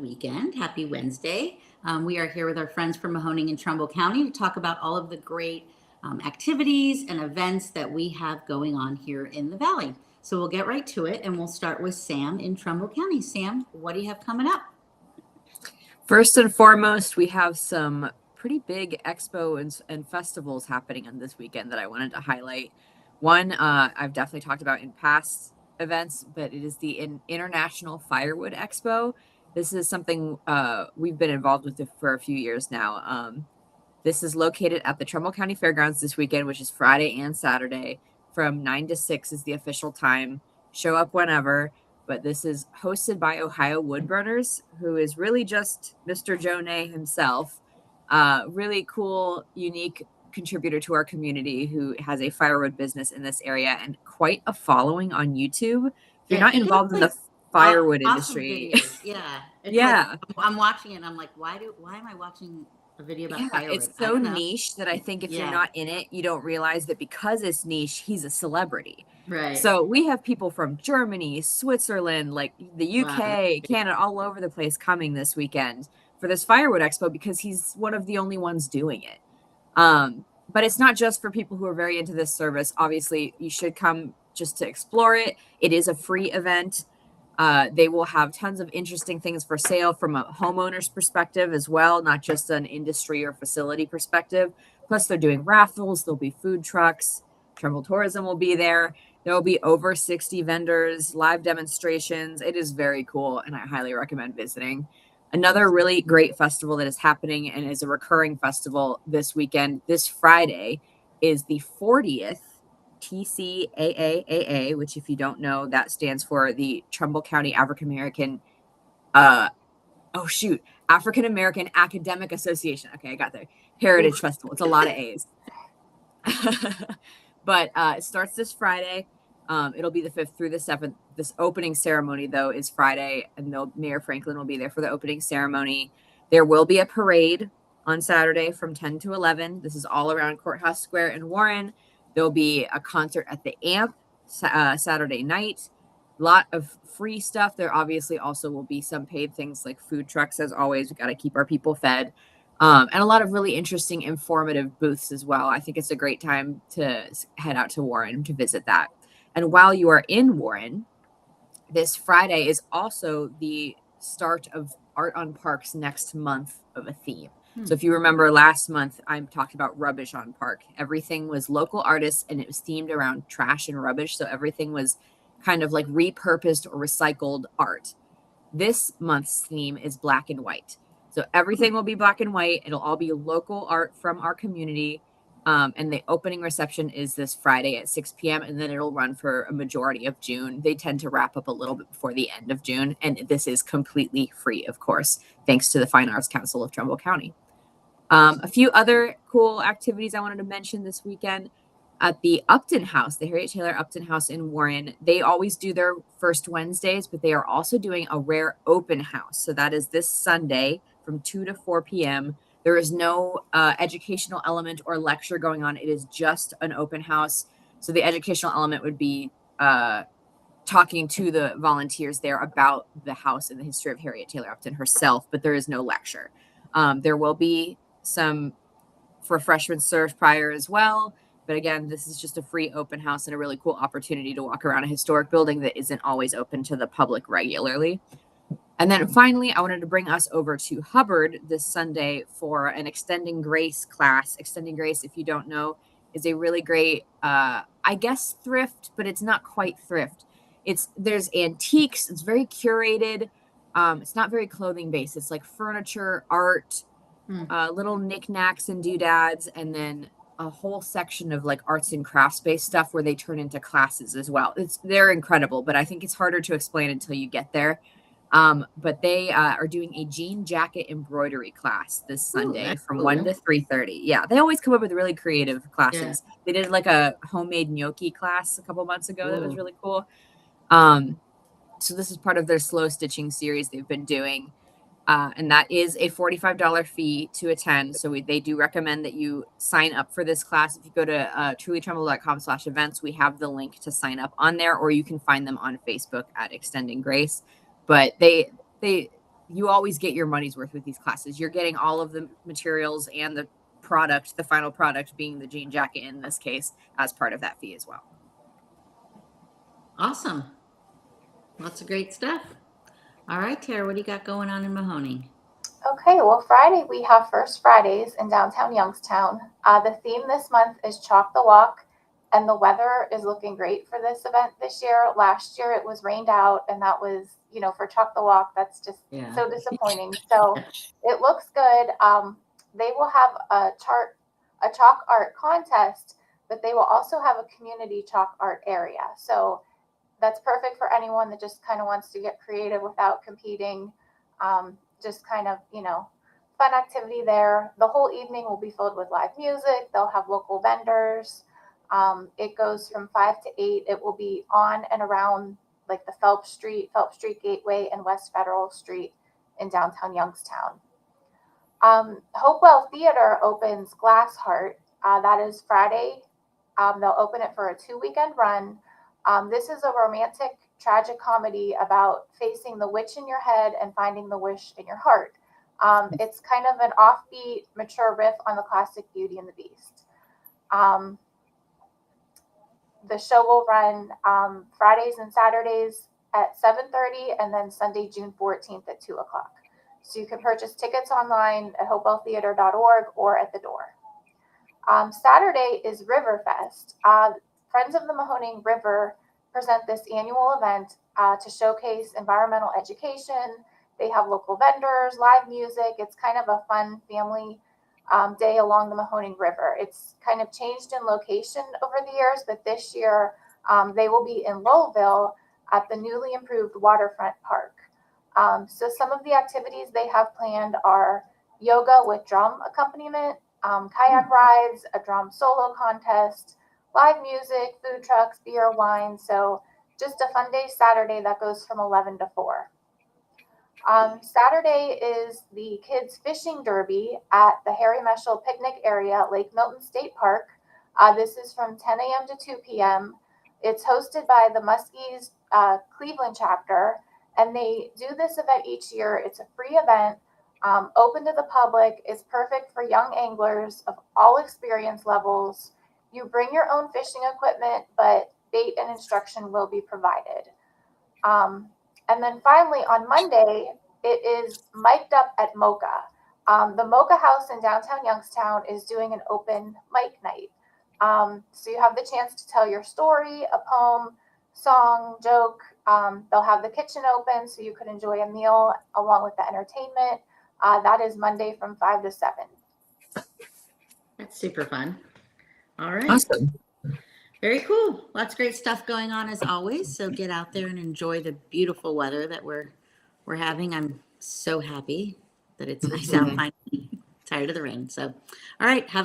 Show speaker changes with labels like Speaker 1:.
Speaker 1: weekend. Happy Wednesday. We are here with our friends from Mahoning and Trumbull County to talk about all of the great activities and events that we have going on here in the Valley. So we'll get right to it and we'll start with Sam in Trumbull County. Sam, what do you have coming up?
Speaker 2: First and foremost, we have some pretty big expo and festivals happening on this weekend that I wanted to highlight. One I've definitely talked about in past events, but it is the International Firewood Expo. This is something we've been involved with it for a few years now. This is located at the Trumbull County Fairgrounds this weekend, which is Friday and Saturday. From 9 to 6 is the official time. Show up whenever. But this is hosted by Ohio Woodburners, who is really just Mr. Jonay himself. Really cool, unique contributor to our community who has a firewood business in this area and quite a following on YouTube. If you're
Speaker 1: Yeah,
Speaker 2: not
Speaker 1: he does
Speaker 2: involved in
Speaker 1: like
Speaker 2: the firewood
Speaker 1: awesome
Speaker 2: industry,
Speaker 1: videos. Yeah, it's like
Speaker 2: yeah,
Speaker 1: I'm watching it. And I'm like, why am I watching a video about
Speaker 2: yeah,
Speaker 1: firewood?
Speaker 2: it's
Speaker 1: I
Speaker 2: so
Speaker 1: don't know.
Speaker 2: niche that I think if you're
Speaker 1: Yeah,
Speaker 2: not in it, you don't realize that because it's niche, he's a celebrity.
Speaker 1: right.
Speaker 2: So we have people from Germany, Switzerland, like the
Speaker 1: Wow, that's
Speaker 2: UK,
Speaker 1: great.
Speaker 2: Canada, all over the place coming this weekend for this firewood expo because he's one of the only ones doing it. But it's not just for people who are very into this service. Obviously, you should come just to explore it. It is a free event. They will have tons of interesting things for sale from a homeowner's perspective as well, not just an industry or facility perspective. Plus, they're doing raffles, there'll be food trucks, Trumbull Tourism will be there. There will be over 60 vendors, live demonstrations. It is very cool, and I highly recommend visiting. Another really great festival that is happening and is a recurring festival this weekend, this Friday, is the 40th TCAAAA, which, if you don't know, that stands for the Trumbull County African American, uh, oh shoot, African American Academic Association. Okay, I got there. Heritage
Speaker 1: Oof.
Speaker 2: Festival. It's a lot of A's. But it starts this Friday. It'll be the 5th through the 7th. This opening ceremony, though, is Friday, and Mayor Franklin will be there for the opening ceremony. There will be a parade on Saturday from 10 to 11. This is all around Courthouse Square in Warren. There'll be a concert at the AMP Saturday night. A lot of free stuff. There obviously also will be some paid things like food trucks, as always. We got to keep our people fed. And a lot of really interesting, informative booths as well. I think it's a great time to head out to Warren to visit that. And while you are in Warren, this Friday is also the start of Art on Park's next month of a theme.
Speaker 1: Hmm.
Speaker 2: So if you remember last month, I talked about Rubbish on Park. Everything was local artists and it was themed around trash and rubbish. So everything was kind of like repurposed or recycled art. This month's theme is black and white. So everything will be black and white. It'll all be local art from our community. And the opening reception is this Friday at 6 p.m. And then it'll run for a majority of June. They tend to wrap up a little bit before the end of June. And this is completely free, of course, thanks to the Fine Arts Council of Trumbull County. A few other cool activities I wanted to mention this weekend. At the Upton House, the Harriet Taylor Upton House in Warren, they always do their first Wednesdays, but they are also doing a rare open house. So that is this Sunday from 2 to 4 p.m. There is no educational element or lecture going on. It is just an open house. So the educational element would be talking to the volunteers there about the house and the history of Harriet Taylor Upton herself, but there is no lecture. There will be some refreshments served prior as well. But again, this is just a free open house and a really cool opportunity to walk around a historic building that isn't always open to the public regularly. And then finally, I wanted to bring us over to Hubbard this Sunday for an Extending Grace class. Extending Grace, if you don't know, is a really great, I guess, thrift, but it's not quite thrift. There's antiques. It's very curated. It's not very clothing based. It's like furniture, art, little knickknacks and doodads, and then a whole section of like arts and crafts based stuff where they turn into classes as well. They're incredible, but I think it's harder to explain until you get there. But they are doing a jean jacket embroidery class this
Speaker 1: Ooh,
Speaker 2: Sunday
Speaker 1: that's
Speaker 2: from 1
Speaker 1: cool.
Speaker 2: to 3:30. Yeah, they always come up with really creative
Speaker 1: Yeah.
Speaker 2: classes. They did like a homemade gnocchi class a couple months ago that was
Speaker 1: Ooh.
Speaker 2: really cool. So this is part of their slow stitching series they've been doing. And that is a $45 fee to attend. So they do recommend that you sign up for this class. If you go to trulytrumbull.com/events, we have the link to sign up on there, or you can find them on Facebook at Extending Grace. But they you always get your money's worth with these classes. You're getting all of the materials and the product, the final product being the jean jacket in this case, as part of that fee as well.
Speaker 1: Awesome. Lots of great stuff. All right, Tara, what do you got going on in Mahoning?
Speaker 3: Okay, well, Friday we have First Fridays in downtown Youngstown. The theme this month is Chalk the Walk, and the weather is looking great for this event this year. Last year it was rained out, and that was, for Chalk the Walk, that's just so disappointing. So it looks good. They will have a chalk art contest, but they will also have a community chalk art area. So that's perfect for anyone that just kind of wants to get creative without competing. Just kind of, fun activity there. The whole evening will be filled with live music. They'll have local vendors. It goes from 5 to 8. It will be on and around like the Phelps Street Gateway, and West Federal Street in downtown Youngstown. Hopewell Theater opens Glass Heart. That is Friday. They'll open it for a 2-weekend run. This is a romantic tragic comedy about facing the witch in your head and finding the wish in your heart. It's kind of an offbeat, mature riff on the classic Beauty and the Beast. The show will run Fridays and Saturdays at 7:30, and then Sunday, June 14th at 2 o'clock. So you can purchase tickets online at hopewelltheater.org or at the door. Saturday is Riverfest. Friends of the Mahoning River present this annual event to showcase environmental education. They have local vendors, live music. It's kind of a fun family day along the Mahoning River. It's kind of changed in location over the years, but this year they will be in Lowellville at the newly improved waterfront park. So some of the activities they have planned are yoga with drum accompaniment, kayak rides, a drum solo contest, live music, food trucks, beer, wine. So just a fun day Saturday that goes from 11 to 4. Saturday is the Kids Fishing Derby at the Harry Meshel Picnic Area at Lake Milton State Park. This is from 10 a.m. to 2 p.m. It's hosted by the Muskies Cleveland chapter, and they do this event each year. It's a free event, open to the public. It's perfect for young anglers of all experience levels. You bring your own fishing equipment, but bait and instruction will be provided. And then finally, on Monday, it is Mic'd Up at Mocha. The Mocha House in downtown Youngstown is doing an open mic night. So you have the chance to tell your story, a poem, song, joke. They'll have the kitchen open so you can enjoy a meal along with the entertainment. That is Monday from 5 to 7.
Speaker 1: That's super fun. All right.
Speaker 2: Awesome.
Speaker 1: Very cool. Lots of great stuff going on as always. So get out there and enjoy the beautiful weather that we're having. I'm so happy that it's nice out finally. Tired of the rain. So, all right. Have a